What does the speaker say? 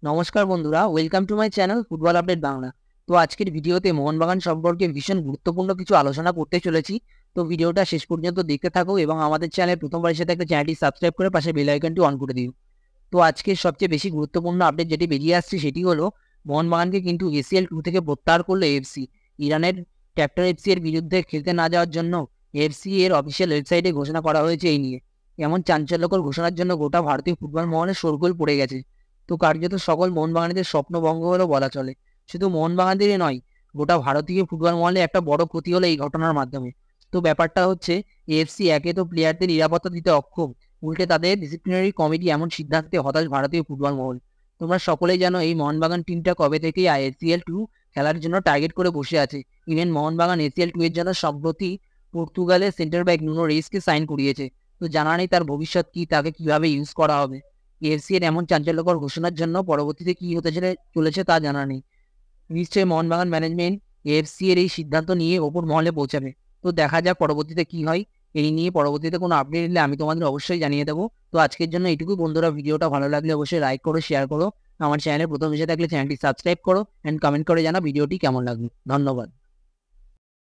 নমস্কার বন্ধুরা, welcome to my channel football update Bangla. তো আজকের ভিডিওতে মোহনবাগান সম্পর্কে ভীষণ গুরুত্বপূর্ণ কিছু আলোচনা করতে চলেছি। তো ভিডিওটা শেষ পর্যন্ত দেখতে থাকো এবং আমাদের চ্যানেলে প্রথমবার এসে থাকলে চ্যানেলটি সাবস্ক্রাইব করে পাশে বেল আইকনটি অন করে দিও। তো আজকের সবচেয়ে বেশি গুরুত্বপূর্ণ আপডেট যেটি বেরিয়ে আসছে সেটি হলো মোহনবাগানকে কিন্তু ACL 2 থেকে প্রত্যাহার করলো এফসি। ইরানের ট্র্যাক্টর এফসি এর বিরুদ্ধে খেলতে না যাওয়ার জন্য এফসি এর অফিসিয়াল ওয়েবসাইটে ঘোষণা করা হয়েছে এই নিয়ে। এমন চাঞ্চল্যকর ঘোষণার জন্য গোটা ভারতীয় ফুটবল মহলে শোরগোল পড়ে গেছে। তো কার্যত সকল মোহনবাগানীদের স্বপ্নভঙ্গ হলো বলা চলে। শুধু মোহনবাগানদেরই নয়, গোটা ভারতীয় ফুটবল মহলে একটা বড় ক্ষতি হলো এই ঘটনার মাধ্যমে। তো ব্যাপারটা হচ্ছে, এএফসি একে তো প্লেয়ারদের নিরাপত্তা দিতে অক্ষম, উল্টে তাদের ডিসিপ্লিনারি কমিটি এমন সিদ্ধান্তে হতাশ ভারতীয় ফুটবল মহল। তোমরা সকলেই জানো এই মোহনবাগান টিমটা কবে থেকেই ACL 2 খেলার জন্য টার্গেট করে বসে আছে। ইভেন মোহনবাগান ACL 2 এর জন্য সম্প্রতি পর্তুগালের সেন্টার ব্যাক নুনো রেইসকে সাইন করিয়েছে। তো জানা নেই তার ভবিষ্যৎ কি, তাকে কিভাবে ইউজ করা হবে। এফসি এর এমন চাঞ্চল্যকর ঘোষণার জন্য পরবর্তীতে কি হতে চলেছে তা জানা নেই। নিশ্চয়ই মোহনবাগান ম্যানেজমেন্ট এফসি এর এই সিদ্ধান্ত নিয়ে ওপর মহলে পৌঁছাবে। তো দেখা যাক পরবর্তীতে কি হয়। এই নিয়ে পরবর্তীতে কোনো আপডেট এলে আমি তোমাদের অবশ্যই জানিয়ে দেবো। তো আজকের জন্য এইটুকু বন্ধুরা, ভিডিওটা ভালো লাগলে অবশ্যই লাইক করো, শেয়ার করো। আমার চ্যানেলে প্রথম এসে থাকলে চ্যানেলটি সাবস্ক্রাইব করো, অ্যান্ড কমেন্ট করে জানাও ভিডিওটি কেমন লাগলো। ধন্যবাদ।